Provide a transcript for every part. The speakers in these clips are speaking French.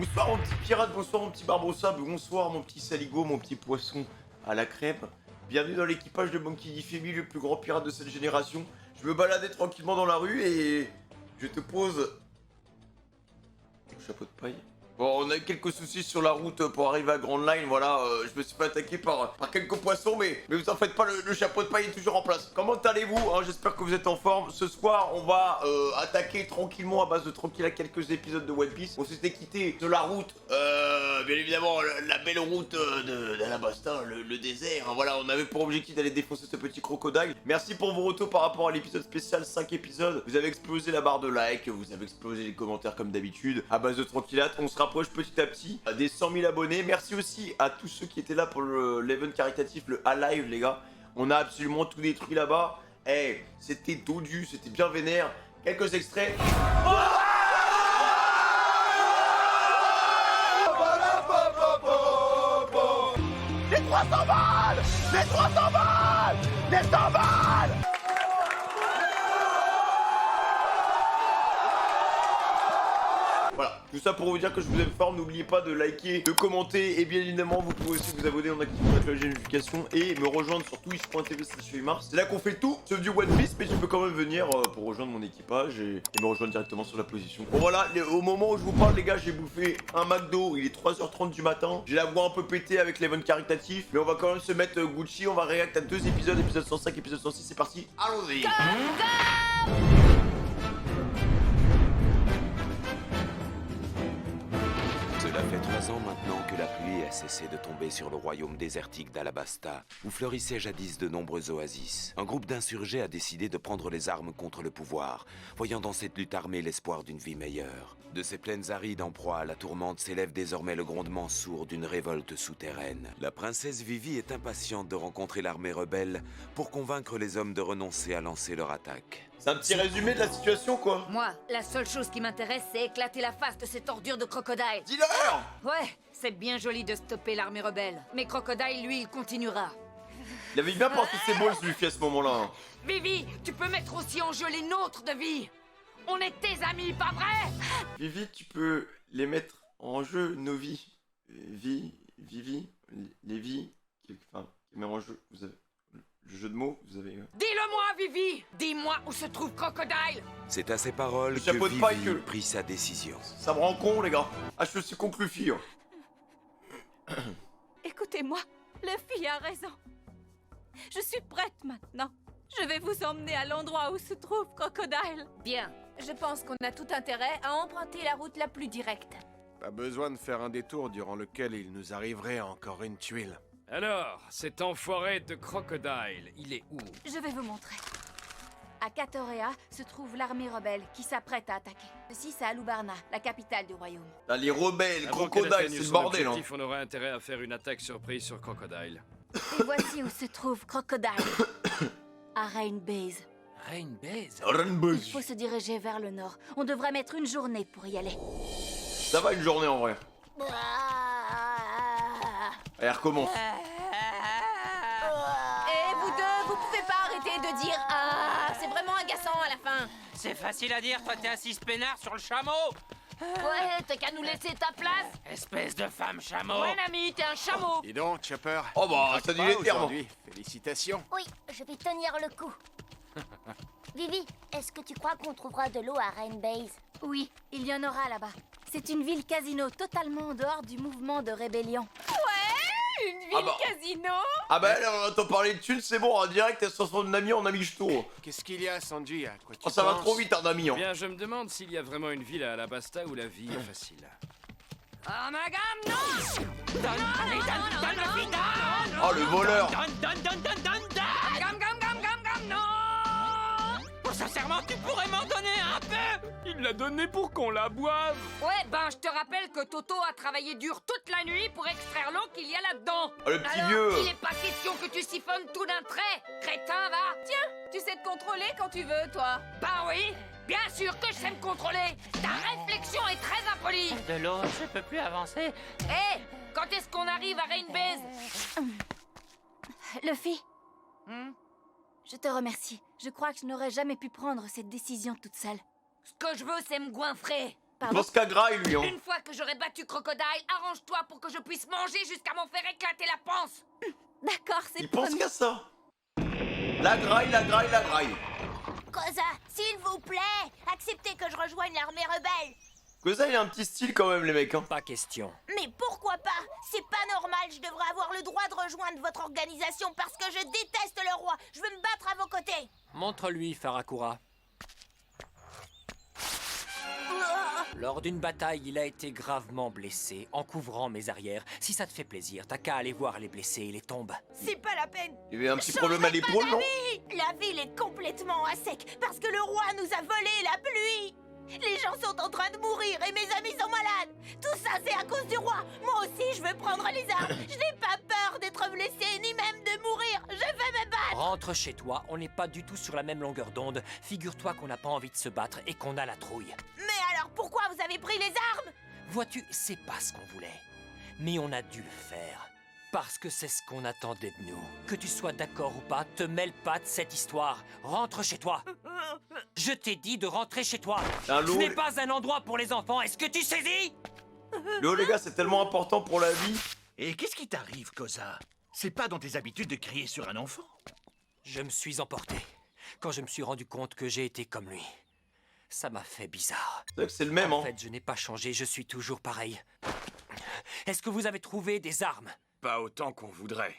Bonsoir mon petit pirate, bonsoir mon petit Barbossa, bonsoir mon petit Saligo, mon petit poisson à la crème. Bienvenue dans l'équipage de Monkey D. Femi, le plus grand pirate de cette génération. Je me baladais tranquillement dans la rue et je te pose le chapeau de paille. Bon, on a eu quelques soucis sur la route pour arriver à Grand Line, voilà, je me suis fait attaquer par quelques poissons, mais vous en faites pas, le chapeau de paille est toujours en place. Comment allez-vous hein? J'espère que vous êtes en forme. Ce soir, on va attaquer tranquillement à base de tranquille à quelques épisodes de One Piece. On s'était quitté de la route, bien évidemment, la belle route d'Alabasta, le désert. Hein, voilà, on avait pour objectif d'aller défoncer ce petit crocodile. Merci pour vos retours par rapport à l'épisode spécial 5 épisodes. Vous avez explosé la barre de like, vous avez explosé les commentaires comme d'habitude. À base de tranquillate, on se rapproche petit à petit des 100 000 abonnés. Merci aussi à tous ceux qui étaient là pour l'event caritatif, le A-Live, les gars. On a absolument tout détruit là-bas. Eh, c'était dodu, c'était bien vénère. Quelques extraits. Les 300 balles! Les 300 balles! Les 100 balles! Voilà, tout ça pour vous dire que je vous aime fort, n'oubliez pas de liker, de commenter et bien évidemment vous pouvez aussi vous abonner en activant la cloche de notification et me rejoindre sur twitch.tv/Mars. C'est là qu'on fait tout, sauf du One Piece, mais tu peux quand même venir pour rejoindre mon équipage et me rejoindre directement sur la position. Bon voilà, au moment où je vous parle les gars, j'ai bouffé un McDo, il est 3h30 du matin, j'ai la voix un peu pétée avec l'event caritatif, mais on va quand même se mettre Gucci, on va réacter à 2 épisodes, épisode 105, épisode 106, c'est parti, allons-y. Cela fait 3 ans maintenant que la pluie a cessé de tomber sur le royaume désertique d'Alabasta, où fleurissaient jadis de nombreux oasis. Un groupe d'insurgés a décidé de prendre les armes contre le pouvoir, voyant dans cette lutte armée l'espoir d'une vie meilleure. De ces plaines arides en proie à la tourmente s'élève désormais le grondement sourd d'une révolte souterraine. La princesse Vivi est impatiente de rencontrer l'armée rebelle pour convaincre les hommes de renoncer à lancer leur attaque. C'est un petit résumé de la situation quoi. Moi, la seule chose qui m'intéresse, c'est éclater la face de cette ordure de crocodile. Dis-leur! Ouais, c'est bien joli de stopper l'armée rebelle. Mais Crocodile, lui, il continuera. Il avait bien porté ses balls lui à ce moment-là. Vivi, tu peux mettre aussi en jeu les nôtres de vie. On est tes amis, pas vrai? Vivi, tu peux les mettre en jeu, nos vies. Vivi, les vies, enfin, qui met en jeu, vous avez, le jeu de mots, vous avez... Dis-le-moi, Vivi. Dis-moi où se trouve Crocodile. C'est à ces paroles Le que chapeau de paille Vivi que- prit sa décision. Ça me rend con, les gars. Ah, je suis conclu, fille. Écoutez-moi, Luffy a raison. Je suis prête maintenant. Je vais vous emmener à l'endroit où se trouve Crocodile. Bien. Je pense qu'on a tout intérêt à emprunter la route la plus directe. Pas besoin de faire un détour durant lequel il nous arriverait encore une tuile. Alors, cet enfoiré de Crocodile, il est où? Je vais vous montrer. À Katorea se trouve l'armée rebelle qui s'apprête à attaquer. Ceci, c'est Alubarna, la capitale du royaume. Là, les rebelles, Avant qu'elle crocodile, atteigne c'est le son bordel, hein. objectif, on aurait intérêt à faire une attaque surprise sur Crocodile. Et voici où se trouve Crocodile. À Rain Base. Rain Base? Rainbow. Il faut se diriger vers le nord. On devrait mettre une journée pour y aller. Ça va une journée en vrai. Allez, recommence. Et vous deux, vous pouvez pas arrêter de dire « Ah !» C'est vraiment agaçant à la fin. C'est facile à dire, toi t'es assis peinard sur le chameau. Ouais, t'as qu'à nous laisser ta place. Espèce de femme chameau. Ouais, ami, t'es un chameau. Dis donc, Chopper. Oh bah, tu ça dit craques les pas termes. aujourd'hui. Félicitations. Oui, je vais tenir le coup. Vivi, est-ce que tu crois qu'on trouvera de l'eau à Rain Base? Oui, il y en aura là-bas. C'est une ville casino totalement en dehors du mouvement de rébellion. Une ville Ah bah. casino? Ah bah, là, on entend parler de thunes, c'est bon, en direct, elle se transforme en ami en ami jeton. Qu'est-ce qu'il y a, Sanji? À quoi tu Oh, ça va penses? trop vite, un ami, hein. Bien, je me demande s'il y a vraiment une ville à Alabasta où la vie est facile. Amalgame, non. Donne, allez, donne le vie, donne. Oh, le voleur. Donne. Gam, non. Oh, sincèrement, tu pourrais m'en donner un peu. Il l'a donné pour qu'on la boive! Ouais, ben je te rappelle que Toto a travaillé dur toute la nuit pour extraire l'eau qu'il y a là-dedans. Oh, le petit Alors, vieux. il est pas question que tu siphonnes tout d'un trait. Crétin, va. Tiens, tu sais te contrôler quand tu veux, toi. Bah oui, bien sûr que je sais me contrôler. Ta réflexion est très impolie. De l'eau, je peux plus avancer. Hé, quand est-ce qu'on arrive à Rain Base? Luffy, je te remercie. Je crois que je n'aurais jamais pu prendre cette décision toute seule. Ce que je veux, c'est me goinfrer. Il pense qu'à Grail, lui, hein. Une fois que j'aurai battu Crocodile, arrange-toi pour que je puisse manger jusqu'à m'en faire éclater la panse. D'accord, c'est Il pense promis. qu'à ça. La Grail, la Grail, la Grail. Koza, s'il vous plaît, acceptez que je rejoigne l'armée rebelle. Koza, il a un petit style quand même, les mecs, hein. Pas question. Mais pourquoi pas? C'est pas normal, je devrais avoir le droit de rejoindre votre organisation parce que je déteste le roi. Je veux me battre à vos côtés. Montre-lui, Farakura. Lors d'une bataille, il a été gravement blessé en couvrant mes arrières. Si ça te fait plaisir, t'as qu'à aller voir les blessés et les tombes. C'est pas la peine. Il y avait un petit problème à l'épaule, non? La ville est complètement à sec parce que le roi nous a volé la pluie. Les gens sont en train de mourir et mes amis sont malades. Tout ça, c'est à cause du roi. Moi aussi, je veux prendre les armes. Je n'ai pas peur d'être blessé ni même de mourir. Je veux me battre. Rentre chez toi, on n'est pas du tout sur la même longueur d'onde. Figure-toi qu'on n'a pas envie de se battre et qu'on a la trouille. Mais alors, pourquoi vous avez pris les armes? Vois-tu, c'est pas ce qu'on voulait. Mais on a dû le faire. Parce que c'est ce qu'on attendait de nous. Que tu sois d'accord ou pas, te mêle pas de cette histoire. Rentre chez toi. Je t'ai dit de rentrer chez toi. Un Ce lot, n'est pas un endroit pour les enfants, est-ce que tu saisis? le les gars, c'est tellement important pour la vie. Et qu'est-ce qui t'arrive, Koza? C'est pas dans tes habitudes de crier sur un enfant. Je me suis emporté quand je me suis rendu compte que j'ai été comme lui. Ça m'a fait bizarre. C'est vrai que c'est le même, En hein. fait, je n'ai pas changé, je suis toujours pareil. Est-ce que vous avez trouvé des armes? Pas autant qu'on voudrait.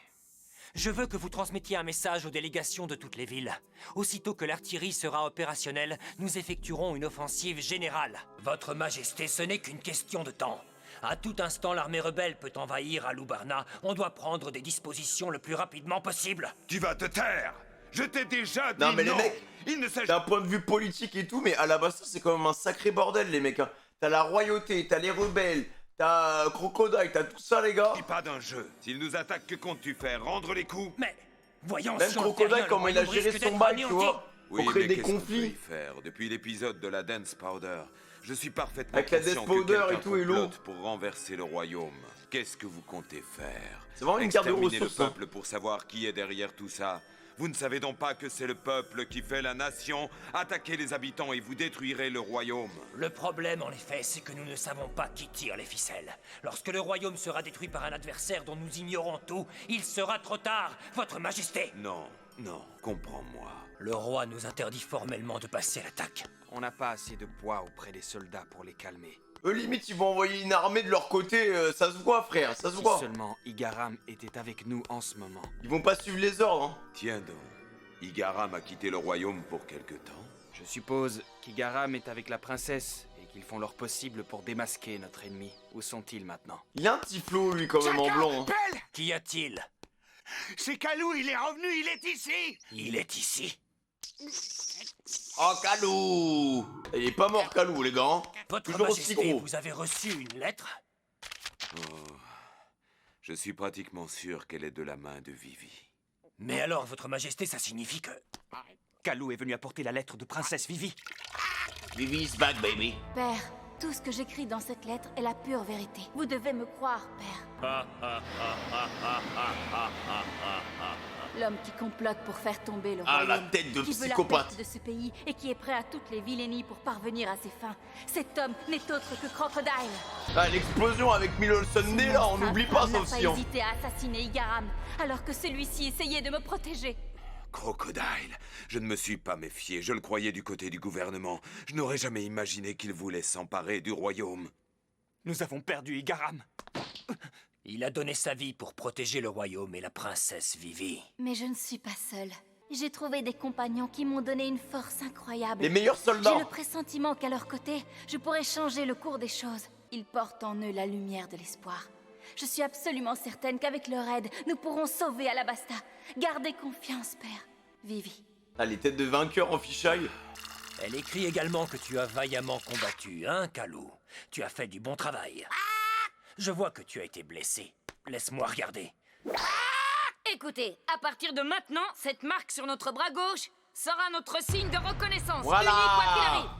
Je veux que vous transmettiez un message aux délégations de toutes les villes. Aussitôt que l'artillerie sera opérationnelle, nous effectuerons une offensive générale. Votre Majesté, ce n'est qu'une question de temps. À tout instant, l'armée rebelle peut envahir Alubarna. On doit prendre des dispositions le plus rapidement possible. Tu vas te taire! Je t'ai déjà dit Non, mais les mecs, Il ne s'agit d'un point de vue politique et tout, mais à la base, c'est quand même un sacré bordel, les mecs, hein. T'as la royauté, t'as les rebelles, t'as Crocodile, t'as tout ça, les gars. pas d'un jeu. S'ils nous attaquent, que comptes-tu faire? Rendre les coups? Mais, voyons Même si on ne fait Crocodile, rien, comment le il a royaume géré risque son d'être bail, tu anéanti. vois. Oui, Pour créer mais des qu'est-ce qu'on peut conflits. y faire? Depuis l'épisode de la Dance Powder, je suis parfaitement Avec la conscient Death que Powder et quelqu'un tout, et l'eau. complote pour renverser le royaume. Qu'est-ce que vous comptez faire? C'est vraiment une carte de Exterminer le ressources, hein. peuple pour savoir qui est derrière tout ça? Vous ne savez donc pas que c'est le peuple qui fait la nation? Attaquez les habitants et vous détruirez le royaume. Le problème, en effet, c'est que nous ne savons pas qui tire les ficelles. Lorsque le royaume sera détruit par un adversaire dont nous ignorons tout, il sera trop tard, Votre Majesté. Non, non, comprends-moi. Le roi nous interdit formellement de passer à l'attaque. On n'a pas assez de poids auprès des soldats pour les calmer. Eux, limite, ils vont envoyer une armée de leur côté, ça se voit, frère, ça se Si voit. seulement Igaram était avec nous en ce moment. Ils vont pas suivre les ordres, hein. Tiens donc, Igaram a quitté le royaume pour quelque temps. Je suppose qu'Igaram est avec la princesse et qu'ils font leur possible pour démasquer notre ennemi. Où sont-ils maintenant? Il a un petit flow, lui, quand même, en blanc, hein. Qu'y a-t-il? C'est Kalou, il est revenu, il est ici. Il est ici. Oh, Kalou! Il est pas mort, Kalou, les gars, hein. Votre Toujours aussi Majesté, gros. vous avez reçu une lettre? Je suis pratiquement sûr qu'elle est de la main de Vivi. Mais alors, Votre Majesté, ça signifie que... Kalou est venu apporter la lettre de princesse Vivi. Vivi's back, baby. Père, tout ce que j'écris dans cette lettre est la pure vérité. Vous devez me croire, Père. L'homme qui complote pour faire tomber le Ah, royaume, la tête de qui veut la psychopathe. perte de ce pays et qui est prêt à toutes les vilainies pour parvenir à ses fins. Cet homme n'est autre que Crocodile. Ah, l'explosion avec Milo Sunday, là, on n'oublie pas ça n'a aussi, pas hein. hésité à assassiner Igaram, alors que celui-ci essayait de me protéger. Crocodile, je ne me suis pas méfié, je le croyais du côté du gouvernement. Je n'aurais jamais imaginé qu'il voulait s'emparer du royaume. Nous avons perdu Igaram. Il a donné sa vie pour protéger le royaume et la princesse Vivi. Mais je ne suis pas seule. J'ai trouvé des compagnons qui m'ont donné une force incroyable. Les meilleurs J'ai soldats. le pressentiment qu'à leur côté, je pourrais changer le cours des choses. Ils portent en eux la lumière de l'espoir. Je suis absolument certaine qu'avec leur aide, nous pourrons sauver Alabasta. Gardez confiance, Père. Vivi. Ah, les têtes de vainqueurs en fichaille. Elle écrit également que tu as vaillamment combattu, hein, Kalou? Tu as fait du bon travail. Je vois que tu as été blessé. Laisse-moi regarder. Écoutez, à partir de maintenant, cette marque sur notre bras gauche sera notre signe de reconnaissance. Voilà. Unis quoi qu'il arrive.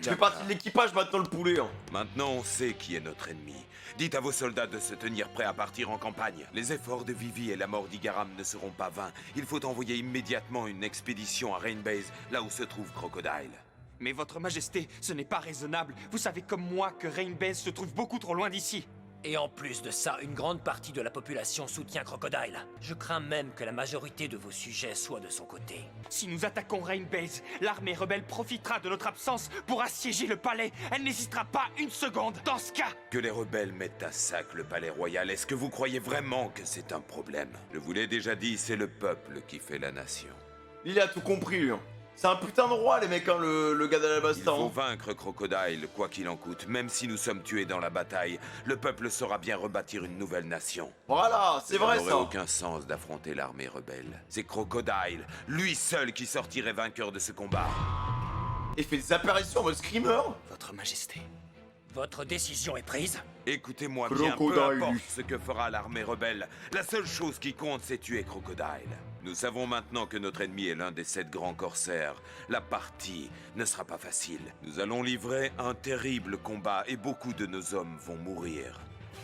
Tu fais partie de l'équipage maintenant, le poulet, hein. Maintenant, on sait qui est notre ennemi. Dites à vos soldats de se tenir prêts à partir en campagne. Les efforts de Vivi et la mort d'Igaram ne seront pas vains. Il faut envoyer immédiatement une expédition à Rainbase, là où se trouve Crocodile. Mais votre majesté, ce n'est pas raisonnable. Vous savez comme moi que Rainbase se trouve beaucoup trop loin d'ici. Et en plus de ça, une grande partie de la population soutient Crocodile. Je crains même que la majorité de vos sujets soit de son côté. Si nous attaquons Rainbase, l'armée rebelle profitera de notre absence pour assiéger le palais. Elle n'hésitera pas une seconde. Dans ce cas... Que les rebelles mettent à sac le palais royal, est-ce que vous croyez vraiment que c'est un problème? Je vous l'ai déjà dit, c'est le peuple qui fait la nation. Il a tout compris, lui. Hein. C'est un putain de roi, les mecs, hein, le gars Il d'Alabasta. faut Hein. vaincre Crocodile, quoi qu'il en coûte. Même si nous sommes tués dans la bataille, le peuple saura bien rebâtir une nouvelle nation. Voilà, c'est vrai Ça n'aurait ça. aucun sens d'affronter l'armée rebelle. C'est Crocodile, lui seul, qui sortirait vainqueur de ce combat. Il fait des apparitions en mode screamer. Votre majesté. Votre décision est prise? Écoutez-moi bien, peu Crocodile. importe ce que fera l'armée rebelle, la seule chose qui compte, c'est tuer Crocodile. Nous savons maintenant que notre ennemi est l'un des 7 grands corsaires. La partie ne sera pas facile. Nous allons livrer un terrible combat et beaucoup de nos hommes vont mourir.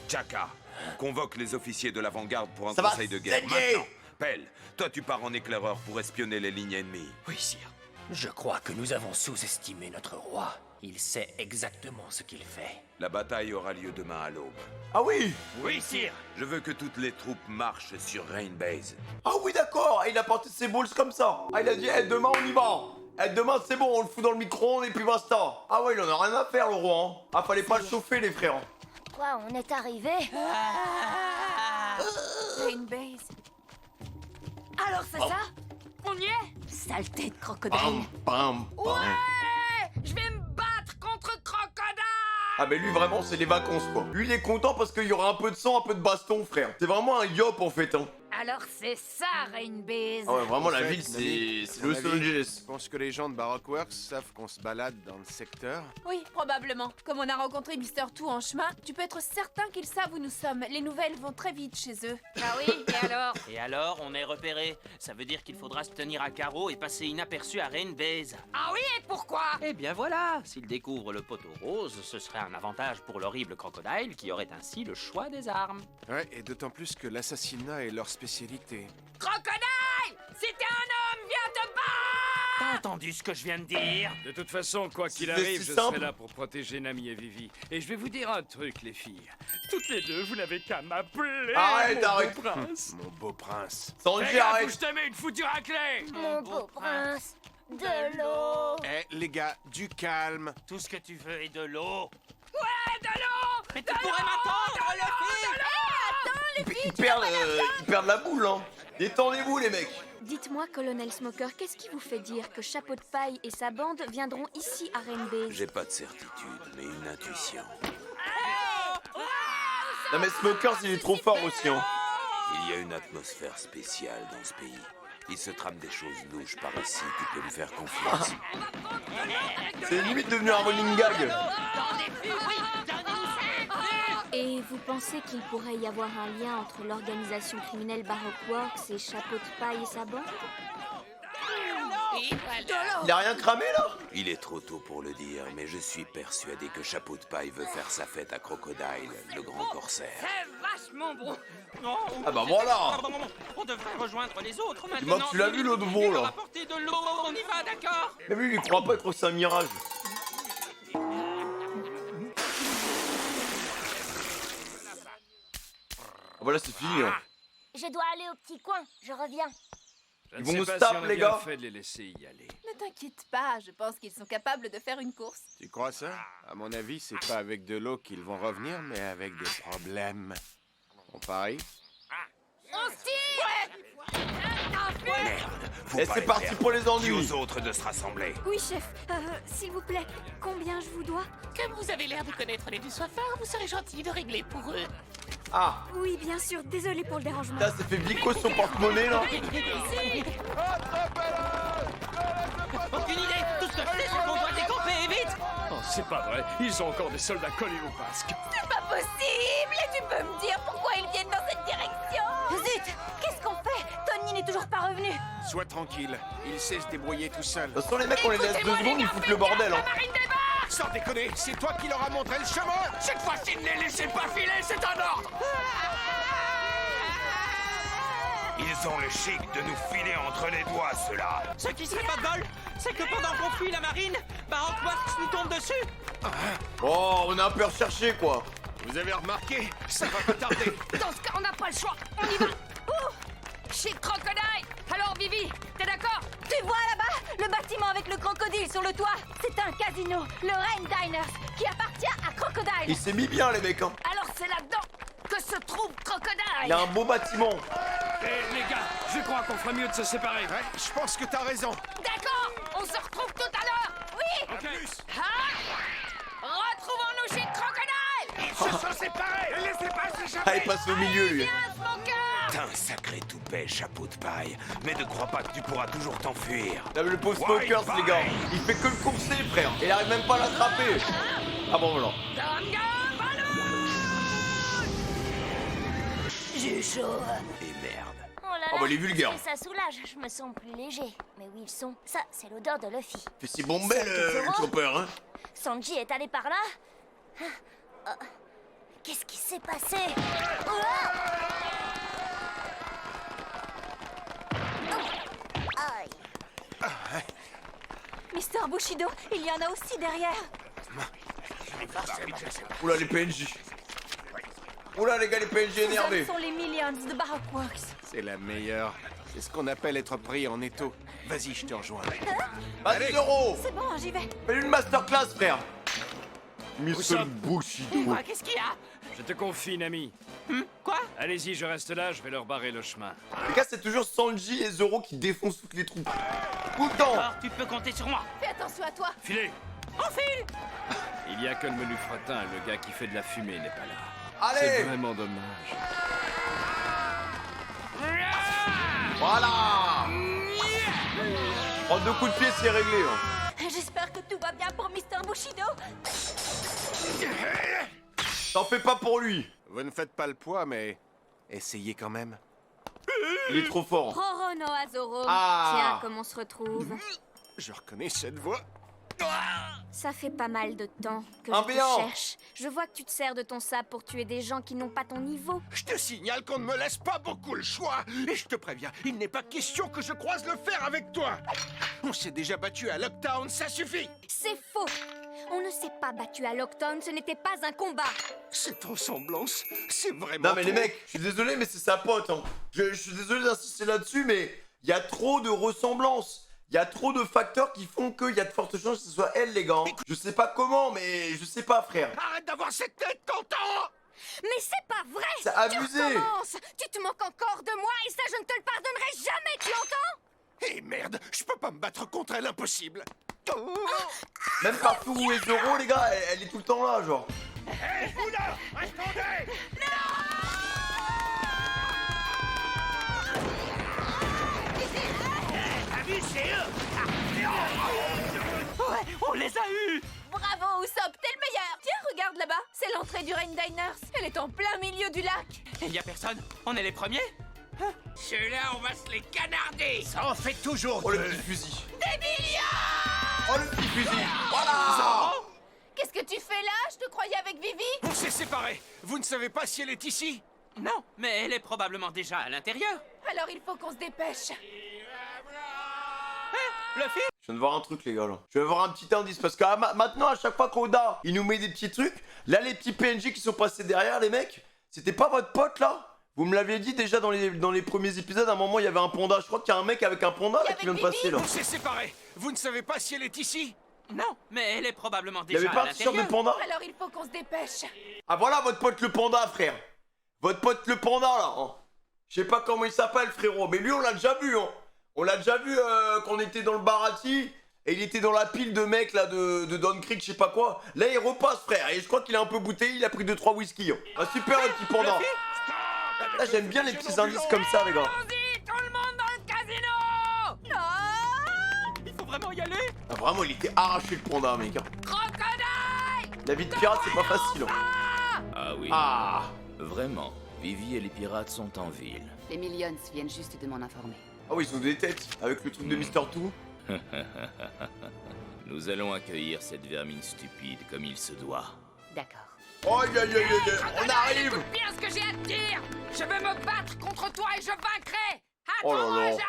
Chaka, convoque les officiers de l'avant-garde pour un Ça va, conseil de guerre. c'est gay. Maintenant, Pell, toi tu pars en éclaireur pour espionner les lignes ennemies. Oui, sire. Je crois que nous avons sous-estimé notre roi. Il sait exactement ce qu'il fait. La bataille aura lieu demain à l'aube. Ah oui. Oui, sire. Je veux que toutes les troupes marchent sur Rainbase. Ah oui, d'accord. Et il a porté ses balls comme ça. Ah, il a dit, eh, demain on y va. Eh, demain c'est bon, on le fout dans le micro-ondes et puis basta. Ah ouais, il en a rien à faire, le roi. Hein. Ah, fallait pas le chauffer, les frères. Quoi, on est arrivé? Rainbase. Alors c'est ça? On y est? Saleté de crocodile. Bam, bam, bam. Ouais! Je vais me battre contre Crocodile! Ah mais lui vraiment c'est les vacances quoi. Lui il est content parce qu'il y aura un peu de sang, un peu de baston frère. C'est vraiment un yop en fait hein. Alors c'est ça, Rainbase. Ah ouais vraiment la En fait, ville Nami, c'est à mon Los avis, Angeles. Je pense que les gens de Baroque Works savent qu'on se balade dans le secteur. Oui, probablement. Comme on a rencontré Mr. Two en chemin, tu peux être certain qu'ils savent où nous sommes. Les nouvelles vont très vite chez eux. Ah oui, et alors? Et alors, on est repéré. Ça veut dire qu'il faudra se tenir à carreau et passer inaperçu à Rainbase. Ah oui, et pourquoi? Eh bien voilà, s'ils découvrent le poteau rose, ce serait un avantage pour l'horrible Crocodile qui aurait ainsi le choix des armes. Ouais, et d'autant plus que l'assassinat est leur spécialité. Crocodile! Si t'es un homme, viens te battre! T'as entendu ce que je viens de dire? De toute façon, quoi qu'il C'est arrive, si je simple. serai là pour protéger Nami et Vivi. Et je vais vous dire un truc, les filles. Toutes les deux, vous n'avez qu'à m'appeler Arrête, mon arrête. beau prince. Mon beau prince. Sanji Regarde, arrête. je te mets une foutue raclée. Mon beau prince, de l'eau. Eh, les gars, du calme. Tout ce que tu veux est de l'eau. Ouais, de l'eau! Mais tu pourrais m'attendre, le fils! Ils perdent la boule hein. Détendez-vous les mecs. Dites-moi, colonel Smoker, qu'est-ce qui vous fait dire que Chapeau de Paille et sa bande viendront ici à Rainbase? J'ai pas de certitude, mais une intuition. Non mais Smokers il est trop fort aussi hein. Il y a une atmosphère spéciale dans ce pays. Il se trame des choses louches par ici, tu peux me faire confiance. C'est limite devenu un running gag. Et vous pensez qu'il pourrait y avoir un lien entre l'organisation criminelle Baroque Works et Chapeau de Paille et sa bande? Il a rien cramé là? Il est trop tôt pour le dire, mais je suis persuadé que Chapeau de Paille veut faire sa fête à Crocodile, le grand corsaire. C'est vachement bon! Ah bah voilà. On devrait rejoindre les autres Dis-moi maintenant. que tu l'as vu l'autre veau là. Apporter de l'eau, on y va, d'accord? Mais lui il croit pas que c'est un mirage. Voilà c'est fini hein. Je dois aller au petit coin, je reviens. Je Ils ne vont sais nous pas taper, si on a les bien gars. fait de les laisser y aller. Ne t'inquiète pas, je pense qu'ils sont capables de faire une course. Tu crois ça? À mon avis, c'est pas avec de l'eau qu'ils vont revenir, mais avec des problèmes. On parie? On se tire! Merde, faut Et pas c'est les parti perdre. pour les Dis ennuis. aux autres de se rassembler. Oui, chef. S'il vous plaît, combien je vous dois? Comme vous avez l'air de connaître les Dussoifards, vous serez gentil de régler pour eux. Ah, Oui, bien sûr. Désolé pour le dérangement. là ça fait bico son porte-monnaie là. Aucune idée. Tout ce que je sais, c'est qu'on doit découper et vite. Oh, c'est pas vrai. Ils ont encore des soldats collés au basque. C'est pas possible! Et tu peux me dire pourquoi ils viennent dans cette direction? Zut! Qu'est-ce qu'on fait? Tony n'est toujours pas revenu. Sois tranquille, il sait se débrouiller tout seul. De toute façon les mecs on les laisse 2 secondes ils foutent le bordel hein. Sans déconner, c'est toi qui leur as montré le chemin! Cette fois-ci, ne les laissez pas filer, c'est un ordre. Ils ont le chic de nous filer entre les doigts, ceux-là. Ce qui serait pas de bol, c'est que pendant qu'on fuit la marine, Baroqueworks nous tombe dessus. Oh, on a un peu recherché, quoi. Vous avez remarqué? Ça va pas tarder. Dans ce cas, on n'a pas le choix. On y va. Chic Crocodile. Alors, Vivi, t'es d'accord? Tu vois là-bas, le bâtiment avec le crocodile sur le toit. C'est un casino, le Rain Diners, qui appartient à Crocodile. Il s'est mis bien, les mecs, hein. Alors, c'est là-dedans que se trouve Crocodile. Il y a un beau bâtiment. Eh, les gars, je crois qu'on ferait mieux de se séparer. Ouais, je pense que t'as raison. D'accord, on se retrouve tout à l'heure. Oui. Ok. Retrouvons-nous chez Crocodile. Ils se sont séparés. Ne laissez pas s'échapper. Ah, il passe au milieu, lui. Viens, Smoker. T'es un sacré toupet, chapeau de paille. Mais ne crois pas que tu pourras toujours t'enfuir. Là, le pauvre Smokers, les gars. Il fait que le courser, frère. Il arrive même pas à l'attraper. Ah bon, voilà. J'ai chaud. Et merde. Oh là là, Oh, bah, il est vulgaire. est-ce que ça soulage, je me sens plus léger. Mais où ils sont? Ça, c'est l'odeur de Luffy. Fait ses bombes belles, le chopper, hein. Sanji est allé par là? Qu'est-ce qui s'est passé? Ouah! Aïe. Mister Bushido, il y en a aussi derrière. Oula, les PNJ. Oula, les gars, les PNJ Ces hommes énervés. sont les Millions de Baroqueworks. C'est la meilleure. C'est ce qu'on appelle être pris en étau. Vas-y, je te rejoins. Vas-y, Zoro. C'est bon, j'y vais. Fais une masterclass, frère. Mr. ça Bushido. Qu'est-ce qu'il y a? Je te confie, Nami. Quoi? Allez-y, je reste là, je vais leur barrer le chemin. Les gars, c'est toujours Sanji et Zoro qui défoncent toutes les troupes. Tout le temps. Alors, tu peux compter sur moi. Fais attention à toi. Filez. Enfile! Il y a que le menu fretin, le gars qui fait de la fumée n'est pas là. Allez. C'est vraiment dommage. Voilà. Prends 2 coups de pied, c'est réglé. Hein. J'espère que tout va bien pour Mister Bushido. T'en fais pas pour lui. Vous ne faites pas le poids, mais essayez quand même. Il est trop fort. Roronoa Zoro. Ah. Tiens, comme on se retrouve. Je reconnais cette voix. Ça fait pas mal de temps que Un je te béant. cherche. Je vois que tu te sers de ton sabre pour tuer des gens qui n'ont pas ton niveau. Je te signale qu'on ne me laisse pas beaucoup le choix. Et je te préviens, il n'est pas question que je croise le fer avec toi. On s'est déjà battu à Lockdown, ça suffit. C'est faux. On ne s'est pas battu à Lockdown, ce n'était pas un combat. Cette ressemblance, c'est vraiment... Non mais les trop. mecs, je suis désolé mais c'est sa pote hein. Je suis désolé d'insister là-dessus mais il y a trop de ressemblances. Il y a trop de facteurs qui font qu'il y a de fortes chances que ce soit elle les gars. Hein. Je sais pas comment mais je sais pas frère. Arrête d'avoir cette tête, Quentin. Mais c'est pas vrai. C'est abusé. Tu recommences. Tu te moques encore de moi et ça je ne te le pardonnerai jamais, tu entends? Eh merde, je peux pas me battre contre elle, impossible. Oh. Même partout où est Zoro les gars, elle est tout le temps là genre. Hé, vous là, répondez. T'as vu, c'est eux. Ouais, on les a eus! Bravo, Usopp, t'es le meilleur. Tiens, regarde là-bas, c'est l'entrée du Rain Diners. Elle est en plein milieu du lac. Et y a personne? On est les premiers? Ceux-là, on va se les canarder. Ça en fait toujours Oh le deux. petit fusil. Oh le petit fusil. Voilà. Qu'est-ce que tu fais là? Je te croyais avec Vivi. On s'est séparés. Vous ne savez pas si elle est ici? Non, mais elle est probablement déjà à l'intérieur. Alors il faut qu'on se dépêche. Luffy? Je viens de voir un truc les gars là. Je vais voir un petit indice parce que maintenant à chaque fois qu'Oda il nous met des petits trucs, là les petits PNJ qui sont passés derrière les mecs, c'était pas votre pote là? Vous me l'aviez dit déjà dans les premiers épisodes, à un moment il y avait un panda, je crois qu'il y a un mec avec un panda là, qui vient de passer là. On s'est séparés. Vous ne savez pas si elle est ici? Non, mais elle est probablement Il y déjà avait pas à un t-shirt de l'intérieur. panda? Alors il faut qu'on se dépêche. Ah voilà votre pote le panda frère. Votre pote le panda là. Hein. Je sais pas comment il s'appelle frérot, mais lui on l'a déjà vu hein. On l'a déjà vu quand on était dans le Barati. Et il était dans la pile de mecs là de Don Creek, je sais pas quoi. Là il repasse frère. Et je crois qu'il est un peu bouteillé, il a pris 2-3 whisky. Hein. Ah super le petit panda. Là j'aime bien les petits indices comme ça les gars. Allons-y, tout le monde dans le casino. Il faut vraiment y aller? Ah, vraiment il était arraché le panda mec. Hein. Crocodile. La vie de pirate c'est pas facile. Hein. Ah oui. Ah. Vraiment. Vivi et les pirates sont en ville. Les Millions viennent juste de m'en informer. Ah oui ils ont des têtes avec le truc de Mister Two. Nous allons accueillir cette vermine stupide comme il se doit. D'accord. Oh aïe aïe aïe aïe, on arrive. Écoute bien ce que j'ai à te dire. Je vais me battre contre toi et je vaincrai. Oh là là. J'arrive!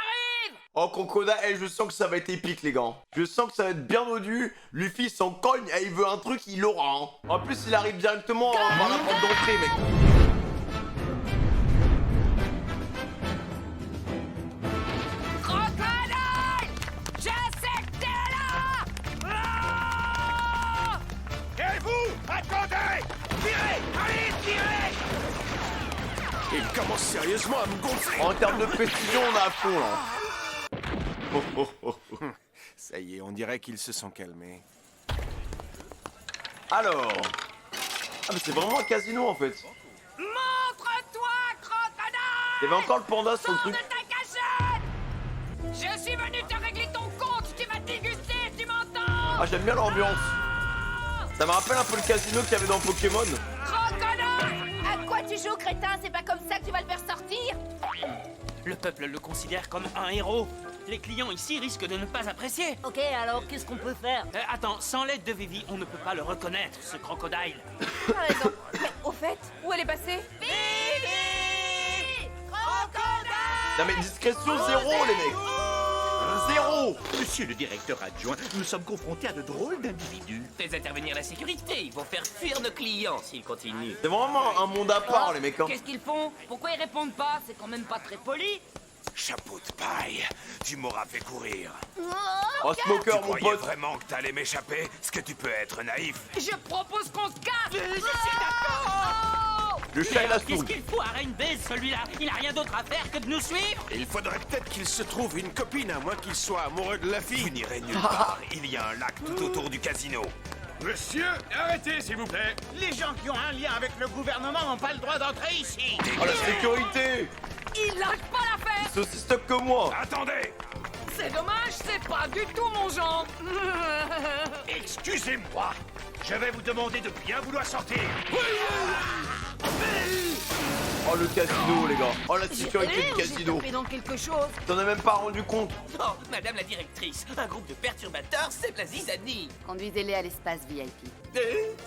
Oh, Crocodile, eh, je sens que ça va être épique, les gars. Je sens que ça va être bien dodu. Luffy s'en cogne et il veut un truc, il l'aura. Hein. En plus, il arrive directement par la porte d'entrée, mec. Crocodile! Je sais que t'es là! Ah! Et vous, attendez! Tirez! Allez, tirez! Il commence sérieusement à me gonfler. En termes de précision, on est à fond, là. Oh, oh, oh, oh. Ça y est, on dirait qu'ils se sont calmés. Alors... Ah, mais c'est vraiment un casino, en fait. Montre-toi, crocodile! Il y avait encore le panda sur le Sors truc. de ta cachette! Je suis venu te régler ton compte, tu vas te déguster, tu m'entends? Ah, j'aime bien l'ambiance. Ça me rappelle un peu le casino qu'il y avait dans Pokémon. Crocodile! À quoi tu joues, crétin? C'est pas comme ça que tu vas le faire sortir. Le peuple le considère comme un héros. Les clients ici risquent de ne pas apprécier. Ok, alors qu'est-ce qu'on peut faire? Attends, sans l'aide de Vivi, on ne peut pas le reconnaître, ce crocodile. T'as raison. Mais au fait, où elle est passée? Vivi! Crocodile! Non mais discrétion zéro, les mecs. Zéro. Monsieur le directeur adjoint, nous sommes confrontés à de drôles d'individus. Fais intervenir la sécurité, ils vont faire fuir nos clients s'ils continuent. C'est vraiment un monde à part, les mecs. Hein. Qu'est-ce qu'ils font? Pourquoi ils répondent pas? C'est quand même pas très poli. Chapeau de paille, tu m'auras fait courir. Oh, Smoker, Tu mon croyais pote. vraiment que t'allais m'échapper? Est-ce que tu peux être naïf? Je propose qu'on se casse! Je suis d'accord. Le chat et la Qu'est-ce souris. qu'il fout à Rainbase, celui-là? Il a rien d'autre à faire que de nous suivre? Il faudrait peut-être qu'il se trouve une copine, à moins qu'il soit amoureux de la Vous fille. n'irez nulle part, il y a un lac tout autour du casino. Monsieur, arrêtez, s'il vous plaît. Les gens qui ont un lien avec le gouvernement n'ont pas le droit d'entrer ici. Oh, la sécurité. Il lâche pas l'affaire! C'est aussi stock que moi. Attendez! C'est dommage, c'est pas du tout mon genre! Excusez-moi. Je vais vous demander de bien vouloir sortir. Oh, le casino, les gars. Oh, la sécurité du J'ai casino. tapé dans quelque chose! T'en as même pas rendu compte. Oh, madame la directrice, un groupe de perturbateurs, c'est de la zizanie. Conduisez-les à l'espace VIP.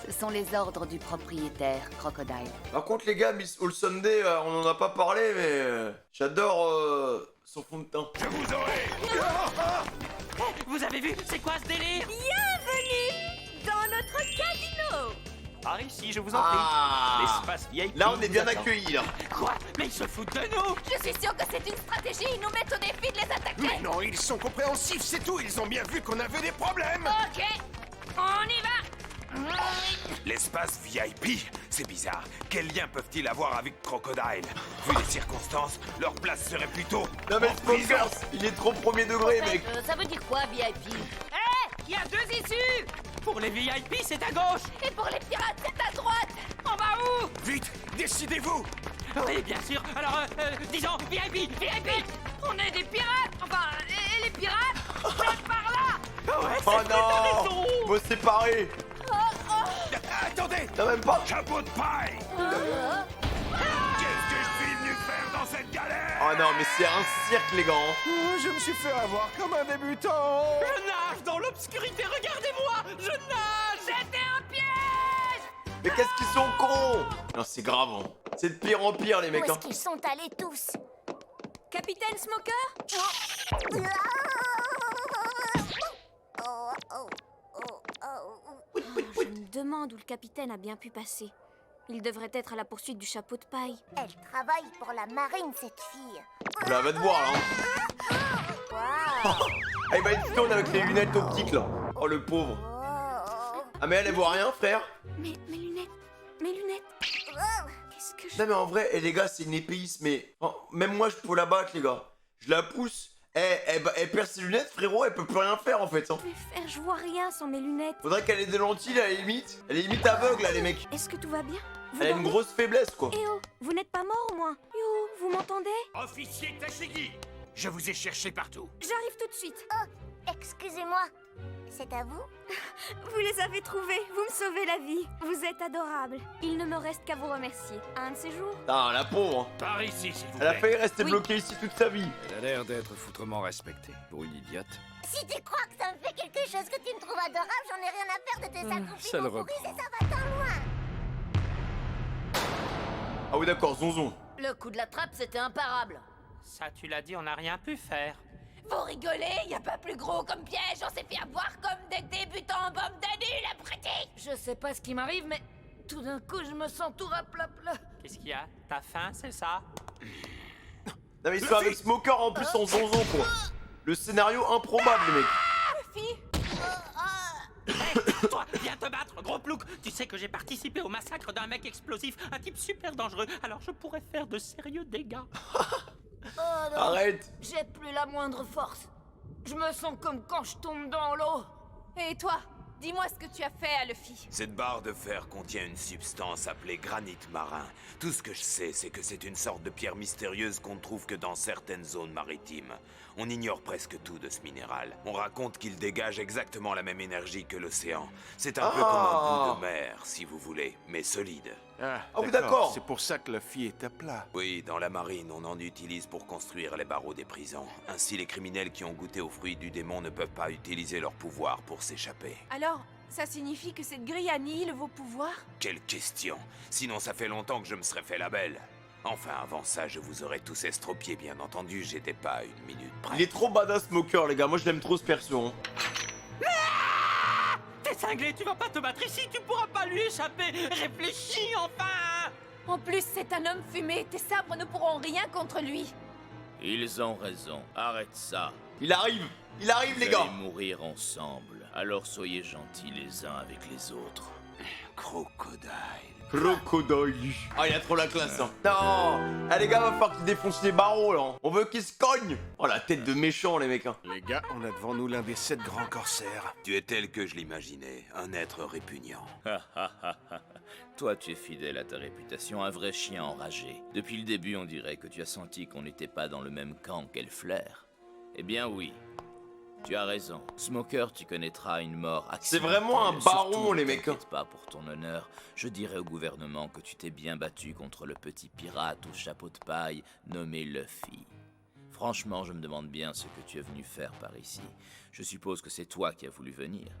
Ce sont les ordres du propriétaire, Crocodile. Par contre, les gars, Miss All Sunday, on en a pas parlé, mais j'adore son fond de teint. Je vous aurai! Vous avez vu, c'est quoi ce délire? Bienvenue dans notre casino. Par ici, je vous en prie. Ah. L'espace VIP. Là, on est bien nous attend. accueillis, là. Quoi? Mais ils se foutent de nous! Je suis sûre que c'est une stratégie. Ils nous mettent au défi de les attaquer. Mais non, ils sont compréhensifs, c'est tout. Ils ont bien vu qu'on avait des problèmes. Ok, on y va! L'espace VIP? C'est bizarre. Quel lien peuvent-ils avoir avec Crocodile? Vu les circonstances, leur place serait plutôt Non, mais en prison. Smokers, il est trop premier degré, mec. Ça veut dire quoi, VIP? Hé! Il y a deux issues! Pour les VIP, c'est à gauche! Et pour les pirates, c'est à droite. On va où? Vite, décidez-vous. Oui, bien sûr. Alors, disons, VIP! VIP! On est des pirates! Enfin, et les pirates? C'est par là! Ouais, Oh c'est t'as non. raison. Faut se séparer. Attendez. T'as même pas. Chapeau de paille! Qu'est-ce que je suis venu faire dans cette galère? Oh non, mais c'est un cirque, les gars. Hein. Oh, je me suis fait avoir comme un débutant. Je nage dans l'obscurité, regardez-moi! Je nage! C'était un piège! Mais qu'est-ce qu'ils sont cons. Non, c'est grave. Hein. C'est de pire en pire, les mecs. Où Hein. est-ce qu'ils sont allés tous? Capitaine Smoker? Je me demande où le capitaine a bien pu passer. Il devrait être à la poursuite du chapeau de paille. Elle travaille pour la marine, cette fille. Là, va te voir, là. Hein. Waouh. Ah, il va être stone avec les lunettes optiques, là. Oh, le pauvre. Ah, mais elle voit rien, frère. Mes lunettes. Qu'est-ce que je... Non, mais en vrai, les gars, c'est une épéiste, mais même moi, je peux la battre, les gars. Je la pousse. Elle perd ses lunettes, frérot, elle peut plus rien faire, en fait. Hein. vais faire? Je vois rien sans mes lunettes. Faudrait qu'elle ait des lentilles, à la limite. Elle est limite aveugle, là, les mecs. Est-ce que tout va bien? Vous Elle a une dormez? grosse faiblesse, quoi. Eh oh, vous n'êtes pas mort au moins? Yo, vous m'entendez? Officier Tashigi, je vous ai cherché partout. J'arrive tout de suite. Oh, excusez-moi. C'est à vous? Vous les avez trouvés, vous me sauvez la vie. Vous êtes adorables. Il ne me reste qu'à vous remercier. Un de ces jours. Ah, la pauvre. Hein. Par ici, s'il vous Elle a plaît. failli rester Oui. bloquée ici toute sa vie. Elle a l'air d'être foutrement respectée pour une idiote. Si tu crois que ça me fait quelque chose que tu me trouves adorable, j'en ai rien à faire de tes ça le accomplissements pourris reprend. et ça va tant loin. Ah oui, d'accord, Zonzon. Le coup de la trappe, c'était imparable. Ça, tu l'as dit, on n'a rien pu faire. Vous rigolez? Y a pas plus gros comme piège, on s'est fait avoir comme des débutants en bombe de nulle à pratique. Je sais pas ce qui m'arrive, mais tout d'un coup, je me sens tout raplapla. Qu'est-ce qu'il y a? T'as faim, c'est ça? Non mais ils sont avec Smoker en plus en zonzon quoi. Le scénario improbable les mecs. Hey, toi, viens te battre, gros plouc. Tu sais que j'ai participé au massacre d'un mec explosif, un type super dangereux, alors je pourrais faire de sérieux dégâts. Oh non. Arrête. J'ai plus la moindre force. Je me sens comme quand je tombe dans l'eau. Et toi, dis-moi ce que tu as fait à Luffy. Cette barre de fer contient une substance appelée granit marin. Tout ce que je sais, c'est que c'est une sorte de pierre mystérieuse qu'on ne trouve que dans certaines zones maritimes. On ignore presque tout de ce minéral. On raconte qu'il dégage exactement la même énergie que l'océan. C'est un peu comme un bout de mer, si vous voulez, mais solide. Ah, oui, d'accord. C'est pour ça que Luffy est à plat. Oui, dans la marine, on en utilise pour construire les barreaux des prisons. Ainsi, les criminels qui ont goûté aux fruits du démon ne peuvent pas utiliser leur pouvoir pour s'échapper. Alors, ça signifie que cette grille annihile vos pouvoirs? Quelle question! Sinon, ça fait longtemps que je me serais fait la belle. Enfin, avant ça, je vous aurais tous estropiés, bien entendu, j'étais pas à une minute près. Il est trop badass Smoker les gars, moi je l'aime trop ce perso. Hein. T'es cinglé, tu vas pas te battre ici, tu pourras pas lui échapper. Réfléchis enfin! En plus, c'est un homme fumé, tes sabres ne pourront rien contre lui. Ils ont raison, arrête ça. Il arrive les Vous gars. allez mourir ensemble, alors soyez gentils les uns avec les autres. Crocodile. Crocodile. Ah il a trop la classe hein. Non. Ah les gars, va falloir qu'ils défoncent les barreaux là. On veut qu'ils se cognent. Oh la tête de méchant les mecs hein. Les gars, on a devant nous l'un des 7 grands corsaires. Tu es tel que je l'imaginais, un être répugnant. Toi, tu es fidèle à ta réputation, un vrai chien enragé. Depuis le début, on dirait que tu as senti qu'on n'était pas dans le même camp qu'Elflair. Eh bien oui, tu as raison. Smoker, tu connaîtras une mort accidentelle. C'est vraiment un baron Surtout, les ne mecs. t'inquiète pas pour ton honneur. Je dirai au gouvernement que tu t'es bien battu contre le petit pirate au chapeau de paille nommé Luffy. Franchement, je me demande bien ce que tu es venu faire par ici. Je suppose que c'est toi qui as voulu venir.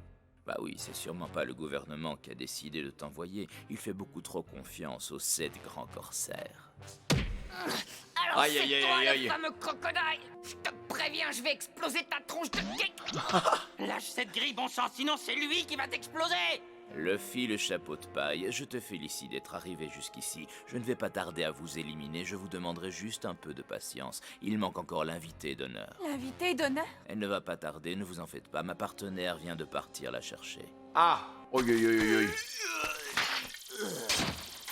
Bah oui, c'est sûrement pas le gouvernement qui a décidé de t'envoyer. Il fait beaucoup trop confiance aux 7 grands corsaires. Alors Aïe, c'est aïe, aïe, toi aïe, aïe. le fameux crocodile. Je te préviens, je vais exploser ta tronche de cake. Lâche cette grille, bon sang, sinon c'est lui qui va t'exploser! Luffy, le chapeau de paille, je te félicite d'être arrivé jusqu'ici. Je ne vais pas tarder à vous éliminer, je vous demanderai juste un peu de patience. Il manque encore l'invité d'honneur. L'invité d'honneur? Elle ne va pas tarder, ne vous en faites pas, ma partenaire vient de partir la chercher. Ah. Oi oi oi oi.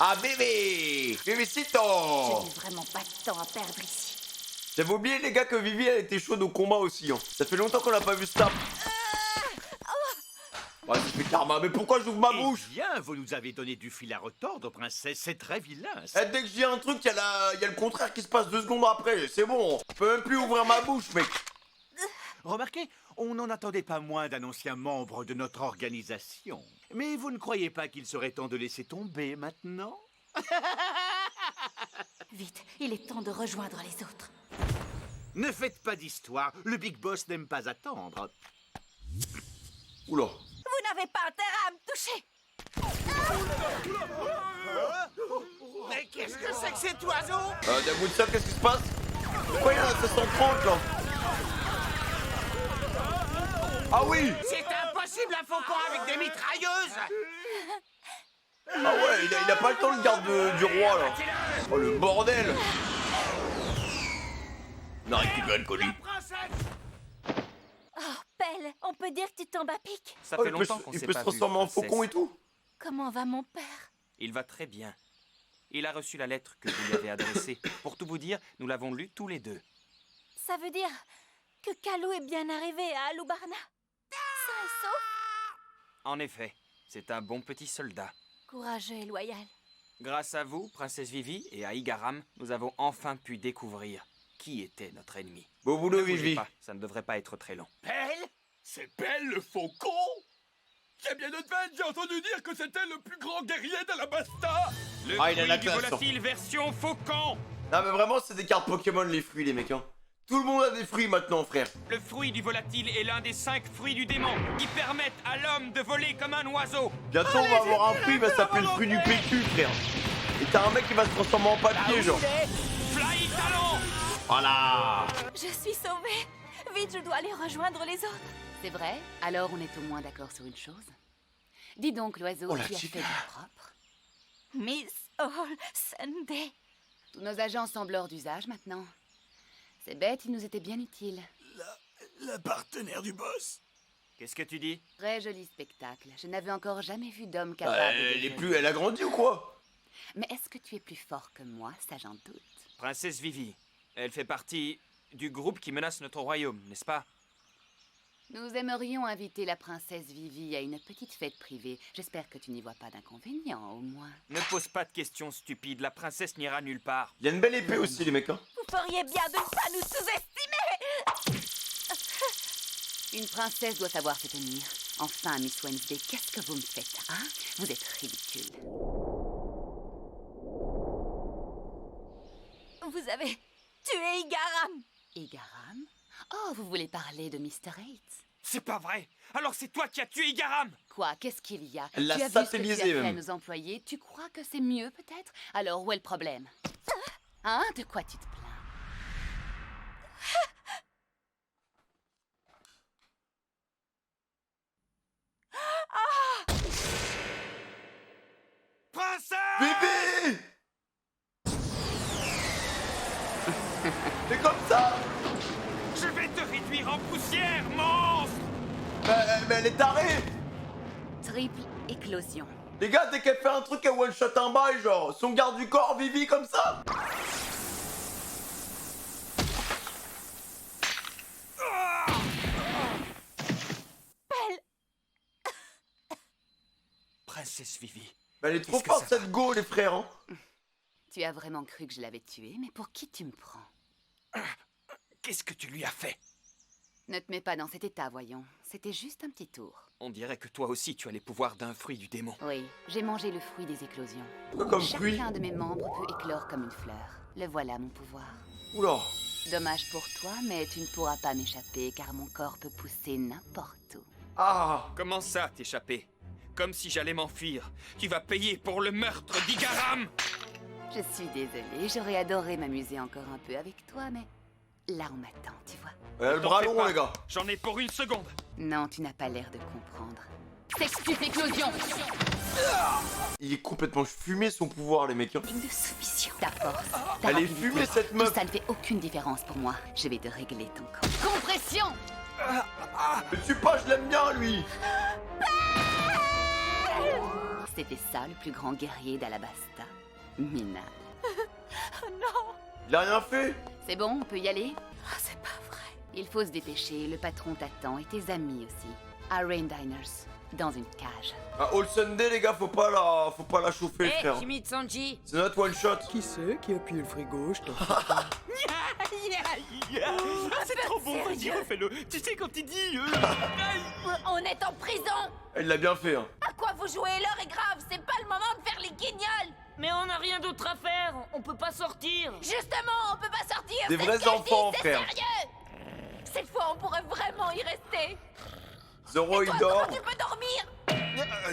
Ah bébé. Bébécito. Je n'ai vraiment pas de temps à perdre ici. J'avais oublié les gars que Vivi elle était chaude au combat aussi hein. Ça fait longtemps qu'on l'a pas vu ça. Ouais, ça fait karma, mais pourquoi j'ouvre ma bouche? Eh bien, vous nous avez donné du fil à retordre, princesse, c'est très vilain. Eh, dès que je dis un truc, il y a le contraire qui se passe 2 secondes après, c'est bon. Je peux même plus ouvrir ma bouche, mec. Remarquez, on n'en attendait pas moins d'un ancien membre de notre organisation. Mais vous ne croyez pas qu'il serait temps de laisser tomber maintenant? Vite, il est temps de rejoindre les autres. Ne faites pas d'histoire, le Big Boss n'aime pas attendre. Oula. Vous n'avez pas intérêt à me toucher. Mais qu'est-ce que c'est que cet oiseau? D'un bout de ça, qu'est-ce qui se passe? Pourquoi il y en a 730 là? Ah oui! C'est impossible un faucon avec des mitrailleuses! Ah ouais, il a pas le temps le garde du roi là. Oh le bordel! Non, récupère le colis. Oh, Pelle, on peut dire que tu tombes à pic. Ça Oh, fait longtemps qu'on il s'est peut pas se transformer vu, en faucon et tout. Comment va mon père? Il va très bien. Il a reçu la lettre que vous lui avez adressée. Pour tout vous dire, nous l'avons lue tous les deux. Ça veut dire que Kalou est bien arrivé à Alubarna. Sain et sauf. En effet, c'est un bon petit soldat. Courageux et loyal. Grâce à vous, princesse Vivi, et à Igaram, nous avons enfin pu découvrir qui était notre ennemi. Beau boulot, Ne bougez Vivi. pas, ça ne devrait pas être très long. Pelle? C'est Pelle le faucon? C'est bien notre veine, j'ai entendu dire que c'était le plus grand guerrier d'Alabasta! Le Ah, il a la fruit du classe, volatile version faucon! Non mais vraiment, c'est des cartes Pokémon les fruits les mecs hein. Tout le monde a des fruits maintenant frère. Le fruit du volatile est l'un des 5 fruits du démon qui permettent à l'homme de voler comme un oiseau. Bientôt on va avoir un fruit, il va s'appeler le fruit du PQ frère. Et t'as un mec qui va se transformer en papier genre. Fly Talon! Voilà. Je suis sauvée. Vite, je dois aller rejoindre les autres. C'est vrai? Alors on est au moins d'accord sur une chose. Dis donc, l'oiseau, qui a fait du propre? Miss All Sunday. Tous nos agents semblent hors d'usage maintenant. C'est bête, ils nous étaient bien utiles. La partenaire du boss. Qu'est-ce que tu dis? Très joli spectacle. Je n'avais encore jamais vu d'homme capable de... Elle a grandi ou quoi? Mais est-ce que tu es plus fort que moi? Ça, j'en doute. Princesse Vivi. Elle fait partie du groupe qui menace notre royaume, n'est-ce pas? Nous aimerions inviter la princesse Vivi à une petite fête privée. J'espère que tu n'y vois pas d'inconvénient, au moins. Ne pose pas de questions stupides, la princesse n'ira nulle part. Il y a une belle épée aussi, les mecs. Hein. Vous feriez bien de ne pas nous sous-estimer. Une princesse doit savoir se tenir. Enfin, Miss Wednesday, qu'est-ce que vous me faites, hein? Vous êtes ridicule. Vous avez tué Igaram. Igaram? Oh, vous voulez parler de Mr. Hates? C'est pas vrai! Alors c'est toi qui as tué Igaram! Quoi? Qu'est-ce qu'il y a? Elle l'a tu as vu ce que tu as satellisé, fait à même. nos employés? Tu crois que c'est mieux, peut-être? Alors, où est le problème? Hein? De quoi tu te plains? Princesse! Vivi. C'est comme ça. Je vais te réduire en poussière, monstre! Mais elle est tarée. Triple éclosion. Les gars, dès qu'elle fait un truc, elle one-shot un bail, genre. Son garde du corps, Vivi, comme ça. Princesse Vivi. Elle est trop forte, cette go, les frères. Hein. Tu as vraiment cru que je l'avais tué, mais pour qui tu me prends? Qu'est-ce que tu lui as fait? Ne te mets pas dans cet état, voyons. C'était juste un petit tour. On dirait que toi aussi tu as les pouvoirs d'un fruit du démon. Oui, j'ai mangé le fruit des éclosions. Comme fruit? Chacun de mes membres peut éclore comme une fleur. Le voilà, mon pouvoir. Oula. Dommage pour toi, mais tu ne pourras pas m'échapper, car mon corps peut pousser n'importe où. Ah. Comment ça, t'échapper? Comme si j'allais m'enfuir. Tu vas payer pour le meurtre d'Igaram! Je suis désolée, j'aurais adoré m'amuser encore un peu avec toi, mais là on m'attend, tu vois. Elle a le bras long, les gars. J'en ai pour une seconde. Non, tu n'as pas l'air de comprendre. Sextuple éclosion! Il est complètement fumé, son pouvoir, les mecs. Hein. Ligne de soumission. Ta force, ta Elle est rapidité, fumée, cette meuf. Ça ne fait aucune différence pour moi. Je vais te régler ton corps. Compression! Ne tue pas, je l'aime bien, lui. C'était ça, le plus grand guerrier d'Alabasta. Minable. Oh non. Il a rien fait. C'est bon, on peut y aller? Ah, c'est pas vrai. Il faut se dépêcher, le patron t'attend et tes amis aussi. À Rain Diners, dans une cage. Ah, All Sunday, les gars, faut pas la chauffer, les frères. Jimmy Sanji. C'est notre one shot. Qui c'est qui a appuyé le frigo? Je t'en C'est trop bon, vas-y, refais-le. Tu sais quand il dit... On est en prison. Elle l'a bien fait, hein. À quoi vous jouez? L'heure est grave. C'est pas le moment de faire les guignols. Mais on n'a rien d'autre à faire. On peut pas sortir. Justement, on peut pas sortir. Des c'est vrais ce que je enfants, dis, frère. c'est sérieux. Cette fois, on pourrait vraiment y rester. Zoro, Et toi, il dort. comment tu peux dormir?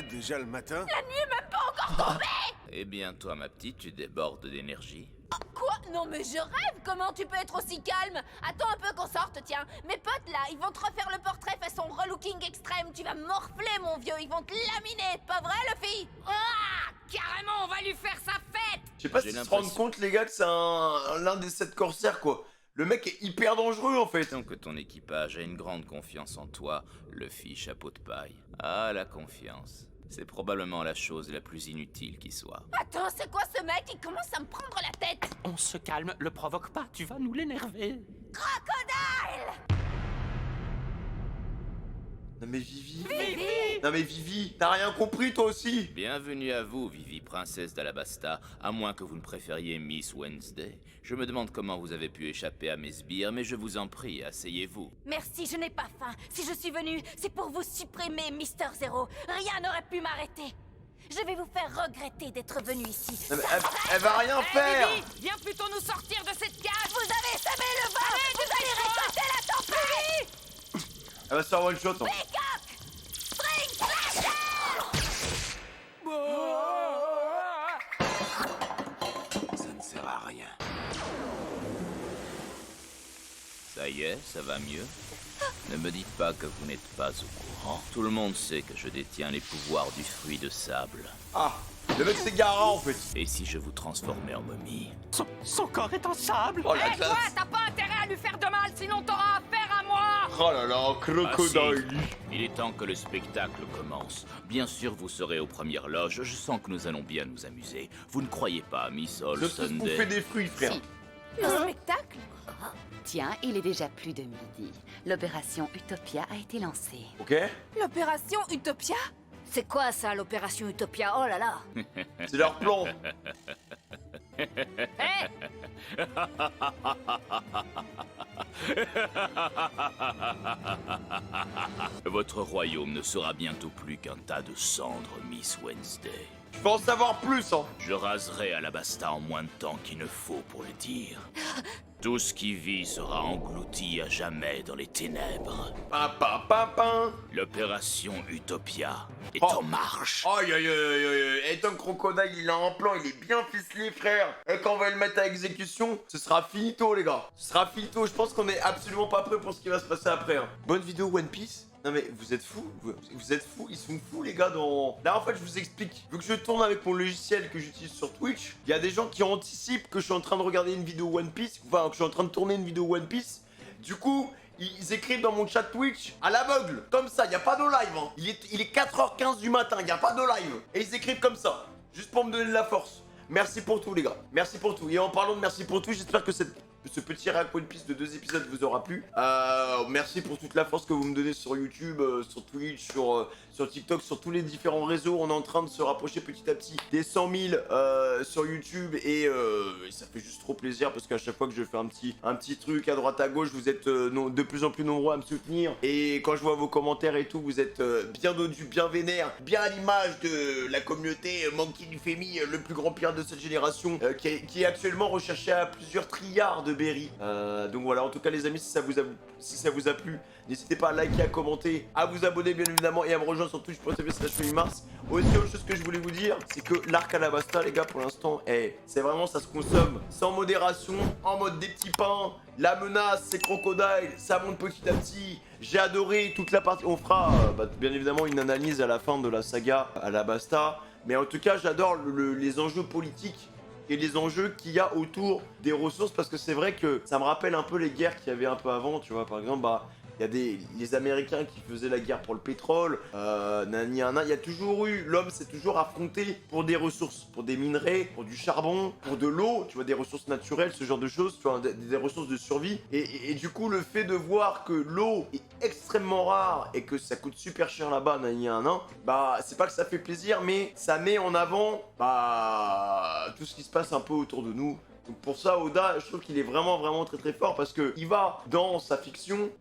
Déjà le matin? La nuit est même pas encore tombée. Eh bien, toi, ma petite, tu débordes d'énergie. Quoi? Non mais je rêve. Comment tu peux être aussi calme? Attends un peu qu'on sorte, tiens. Mes potes là, ils vont te refaire le portrait façon relooking extrême. Tu vas morfler, mon vieux. Ils vont te laminer. Pas vrai, Luffy? Ah! Carrément, on va lui faire sa fête. Je sais pas s'ils se rendent compte, les gars, que c'est l'un des 7 corsaires, quoi. Le mec est hyper dangereux, en fait. Tant que ton équipage a une grande confiance en toi, Luffy, chapeau de paille. Ah, la confiance. C'est probablement la chose la plus inutile qui soit. Attends, c'est quoi ce mec? Il commence à me prendre la tête. On se calme, le provoque pas, tu vas nous l'énerver. Crocodile! Non mais Vivi. Vivi! Non mais Vivi, t'as rien compris, toi aussi. Bienvenue à vous, Vivi, princesse d'Alabasta, à moins que vous ne préfériez Miss Wednesday. Je me demande comment vous avez pu échapper à mes sbires, mais je vous en prie, asseyez-vous. Merci, je n'ai pas faim. Si je suis venue, c'est pour vous supprimer, Mister Zero. Rien n'aurait pu m'arrêter. Je vais vous faire regretter d'être venu ici. Non, mais elle va rien faire. Vivi, viens plutôt nous sortir de cette cage. Vous avez semé le vent. Vous allez récolter la tempête. Elle va se faire one shot. Hein. Wake up! Spring Flasher! Ça ne sert à rien. Ça y est, ça va mieux. Ne me dites pas que vous n'êtes pas au courant. Tout le monde sait que je détiens les pouvoirs du fruit de sable. Ah, le mec c'est Gara en fait. Et si je vous transformais en momie? Son corps est en sable. Oh la Hé, toi, classe. t'as pas intérêt à lui faire de mal, sinon t'auras affaire à moi. Oh là là, crocodile. Ah, si. Il est temps que le spectacle commence. Bien sûr, vous serez aux premières loges. Je sens que nous allons bien nous amuser. Vous ne croyez pas, Miss All Je te Sunday? bouffer des fruits, frère. Si. Le spectacle? Tiens, il est déjà plus de midi. L'opération Utopia a été lancée. Ok. L'opération Utopia? C'est quoi ça, l'opération Utopia? Oh là là. C'est leur plan. Hé, Votre royaume ne sera bientôt plus qu'un tas de cendres, Miss Wednesday. Je veux en savoir plus, hein. Je raserai Alabasta en moins de temps qu'il ne faut pour le dire. Tout ce qui vit sera englouti à jamais dans les ténèbres. L'opération Utopia est en marche. Aïe aïe aïe aïe. Et tant que Crocodile il a un plan, il est bien ficelé, frère. Et quand on va le mettre à exécution, ce sera finito, les gars. Ce sera finito. Je pense qu'on est absolument pas prêt pour ce qui va se passer après. Hein. Bonne vidéo One Piece. Non mais vous êtes fous, vous êtes fous, ils sont fous les gars dans... Là en fait je vous explique, vu que je tourne avec mon logiciel que j'utilise sur Twitch, il y a des gens qui anticipent que je suis en train de regarder une vidéo One Piece, enfin que je suis en train de tourner une vidéo One Piece. Du coup, ils écrivent dans mon chat Twitch à l'aveugle, comme ça, il n'y a pas de live hein. Il est 4h15 du matin, il n'y a pas de live. Et ils écrivent comme ça, juste pour me donner de la force. Merci pour tout les gars, merci pour tout. Et en parlant de merci pour tout, j'espère que ce petit React One Piece de 2 épisodes vous aura plu. Merci pour toute la force que vous me donnez sur YouTube, sur Twitch, sur TikTok, sur tous les différents réseaux. On est en train de se rapprocher petit à petit des 100 000 sur YouTube et ça fait juste trop plaisir parce qu'à chaque fois que je fais un petit truc à droite à gauche, vous êtes de plus en plus nombreux à me soutenir. Et quand je vois vos commentaires et tout, vous êtes bien dodus, bien vénères, bien à l'image de la communauté Monkey du Femi, le plus grand pirate de cette génération, qui est actuellement recherché à plusieurs trilliards de Berry. Donc voilà, en tout cas les amis, si ça vous a plu, n'hésitez pas à liker, à commenter, à vous abonner bien évidemment et à me rejoindre sur Twitch pour // mars. Aussi autre chose que je voulais vous dire, c'est que l'arc Alabasta les gars pour l'instant, c'est vraiment ça se consomme sans modération, en mode des petits pains. La menace, c'est Crocodile, ça monte petit à petit. J'ai adoré toute la partie, on fera bien évidemment une analyse à la fin de la saga Alabasta. Mais en tout cas j'adore les enjeux politiques et les enjeux qu'il y a autour des ressources parce que c'est vrai que ça me rappelle un peu les guerres qu'il y avait un peu avant, tu vois, par exemple, il y a les Américains qui faisaient la guerre pour le pétrole, il y a toujours eu, l'homme s'est toujours affronté pour des ressources, pour des minerais, pour du charbon, pour de l'eau, tu vois, des ressources naturelles, ce genre de choses, tu vois, des ressources de survie. Et du coup, le fait de voir que l'eau est extrêmement rare et que ça coûte super cher là-bas, c'est pas que ça fait plaisir, mais ça met en avant, tout ce qui se passe un peu autour de nous. Donc pour ça, Oda, je trouve qu'il est vraiment très fort parce que il va dans sa fiction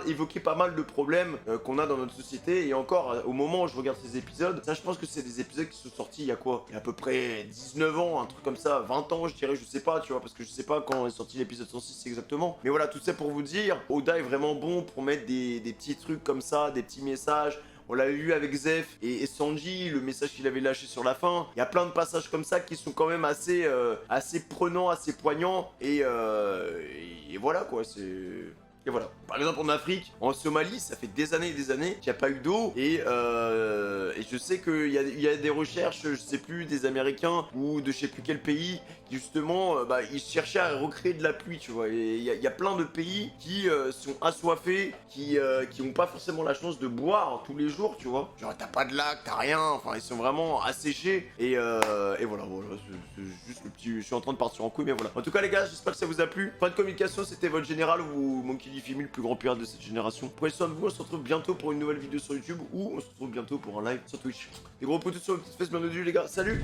évoquer pas mal de problèmes qu'on a dans notre société. Et encore, au moment où je regarde ces épisodes, ça je pense que c'est des épisodes qui sont sortis il y a quoi? Il y a à peu près 19 ans, un truc comme ça, 20 ans je dirais, je sais pas, tu vois, parce que je sais pas quand est sorti l'épisode 106 exactement. Mais voilà, tout ça pour vous dire, Oda est vraiment bon pour mettre des petits trucs comme ça, des petits messages. On l'a vu avec Zeph et Sanji, le message qu'il avait lâché sur la fin. Il y a plein de passages comme ça qui sont quand même assez prenants, assez poignants. Et voilà quoi, c'est... Et voilà. Par exemple en Afrique, en Somalie, ça fait des années et des années qu'il n'y a pas eu d'eau. Et je sais qu'il y a des recherches, je sais plus, des Américains ou de je sais plus quel pays, qui justement, ils cherchaient à recréer de la pluie, tu vois. Et il y a plein de pays qui sont assoiffés, qui n'ont pas forcément la chance de boire tous les jours, tu vois. Genre t'as pas de lac, t'as rien, enfin ils sont vraiment asséchés. Et voilà, c'est juste le petit... Je suis en train de partir en couille, mais voilà. En tout cas les gars, j'espère que ça vous a plu. Fin de communication, c'était votre général ou Monkey D. Femi, le plus grand pirate de cette génération. Prenez soin de vous, on se retrouve bientôt pour une nouvelle vidéo sur YouTube ou on se retrouve bientôt pour un live sur Twitch. Des gros potos sur vos petites fesses bien au les gars, salut!